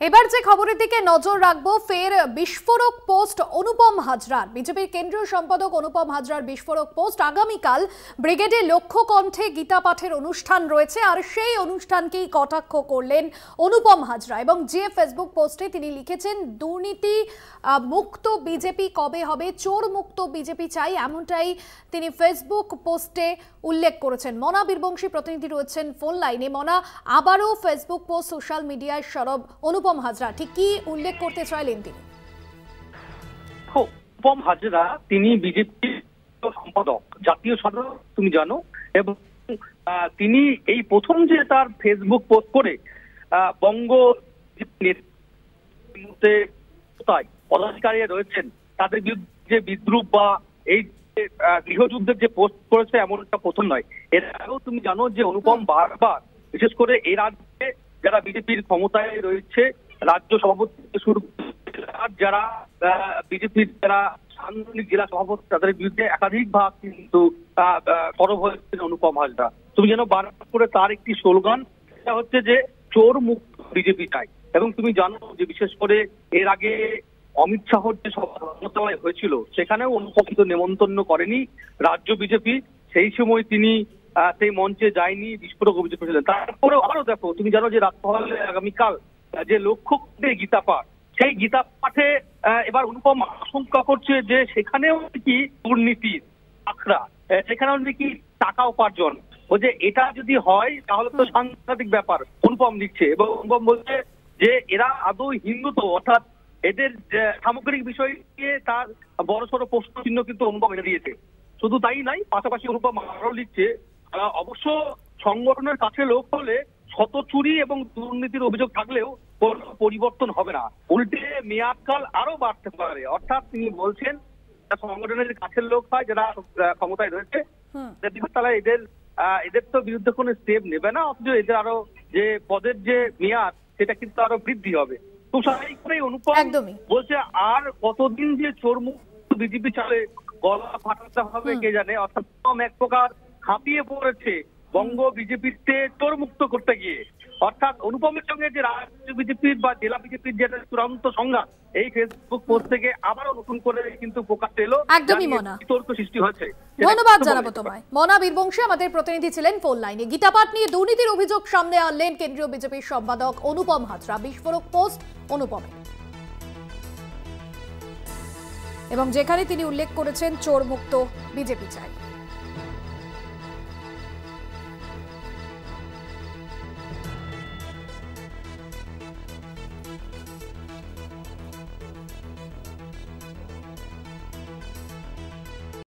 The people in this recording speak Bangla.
এবার যে খবরের দিকে নজর রাখবো, ফের বিস্ফোরক পোস্ট অনুপম হাজরার। বিজেপির কেন্দ্রীয় সম্পাদক অনুপম হাজরার বিস্ফোরক পোস্ট। আগামীকাল ব্রিগেডে লক্ষ্য কণ্ঠে গীতা পাঠের অনুষ্ঠান রয়েছে, আর সেই অনুষ্ঠানকেই কটাক্ষ করলেন অনুপম হাজরা। এবং যে ফেসবুক পোস্টে তিনি লিখেছেন, দুর্নীতি মুক্ত বিজেপি কবে হবে, চোর মুক্ত বিজেপি চাই, এমনটাই তিনি ফেসবুক পোস্টে উল্লেখ করেছেন। মনা বীরবংশী প্রতিনিধি রয়েছেন ফোন লাইনে। মনা, আবারও ফেসবুক পোস্ট, সোশ্যাল মিডিয়ায় সরব অনুপম হাজরা, ঠিক কি উল্লেখ করতে চাইলেন তিনি? অনুপম হাজরা তিনি বিজেপির সম্পাদক, জাতীয় সাধারণ, তুমি জানো, এবং তিনি এই প্রথম যে তার ফেসবুক পোস্ট করে বঙ্গ পদাধিকারী রয়েছেন তাদের বিরুদ্ধে যে বিদ্রুপ বা এই গৃহযুদ্ধের যে পোস্ট করেছে এমনটা প্রথম নয়। এর আগেও তুমি জানো যে অনুপম বারবার, বিশেষ করে এই রাজ্যে যারা বিজেপির ক্ষমতায় রয়েছে, রাজ্য সভাপতি শুরু যারা বিজেপির যারা আঞ্চলিক জেলা সভাপতি, তাদের বিরুদ্ধে একাধিকবার কিন্তু সরব হয়েছে অনুপম হাজরা। তুমি জানো বারবার করে তার একটি স্লোগান, সেটা হচ্ছে যে চোর মুক্ত বিজেপি চাই। এবং তুমি জানো যে বিশেষ করে এর আগে অমিত শাহর যে সভা হয়েছিল সেখানেও অনুপম নেমন্তন্ন করেনি রাজ্য বিজেপি, সেই সময় তিনি সেই মঞ্চে যায়নি, বিস্ফোরক অভিযোগ করেছিলেন। তারপরেও আরো দেখো, তুমি জানো যে রাজভবনে আগামীকাল যে লক্ষ্য করে গীতা পাঠ, সেই গীতা পাঠে এবার অনুপম আশঙ্কা করছে যে সেখানেও কি দুর্নীতির আখড়া, সেখানেও নাকি টাকা উপার্জন। বলছে এটা যদি হয় তাহলে তো সাংঘাতিক ব্যাপার, অনুপম লিখছে। এবং অনুপম বলছে যে এরা আদৌ হিন্দু তো, অর্থাৎ এদের সামগ্রিক বিষয় নিয়ে তার বড়সড় প্রশ্ন চিহ্ন কিন্তু অনুপম এনে দিয়েছে। শুধু তাই নাই, পাশাপাশি অনুপম আরো লিখছে, অবশ্য সংগঠনের কাছে লোক হলে শত চুরি এবং দুর্নীতির অভিযোগ থাকলেও কোনো পরিবর্তন হবে না, উল্টে মেয়াদকাল আরো বাড়তে পারে। অর্থাৎ তিনি বলছেন সংগঠনের কাছের লোক হয় যারা ক্ষমতায় রয়েছে, তারা এদের তো বিরুদ্ধে কোনো স্টেপ নেবে না, অথচ এদের আরো যে পদের যে মেয়াদ সেটা কিন্তু আরো বৃদ্ধি হবে। তো স্বাভাবিক করেই অনুপম বলছে আর কতদিন যে চোর মুক্ত বিজেপি চালে গলা ফাটাতে হবে কে জানে। অর্থাৎ এক প্রকার হাঁপিয়ে পড়েছে বঙ্গ বিজেপিতে চোর মুক্ত করতে গিয়ে। অর্থাৎ অনুপমের সঙ্গে যে রাজ্য বিজেপির বা জেলা বিজেপির যে চূড়ান্ত সংঘাত, এই ফেসবুক পোস্ট থেকে আবারও নতুন করে কিন্তু প্রকাশ এলো, একদমই মনা, বিতর্ক সৃষ্টি হয়েছে। ধন্যবাদ জানাবো তোমায়। মনা বীরবংশী আমাদের প্রতিনিধি ছিলেন ফোন লাইনে। গীতাপাঠ নিয়ে দুর্নীতির অভিযোগ সামনে আনলেন কেন্দ্রীয় বিজেপির সম্পাদক অনুপম হাজরা। বিস্ফোরক পোস্ট অনুপমের, এবং যেখানে তিনি উল্লেখ করেছেন চোর মুক্ত বিজেপি চাই।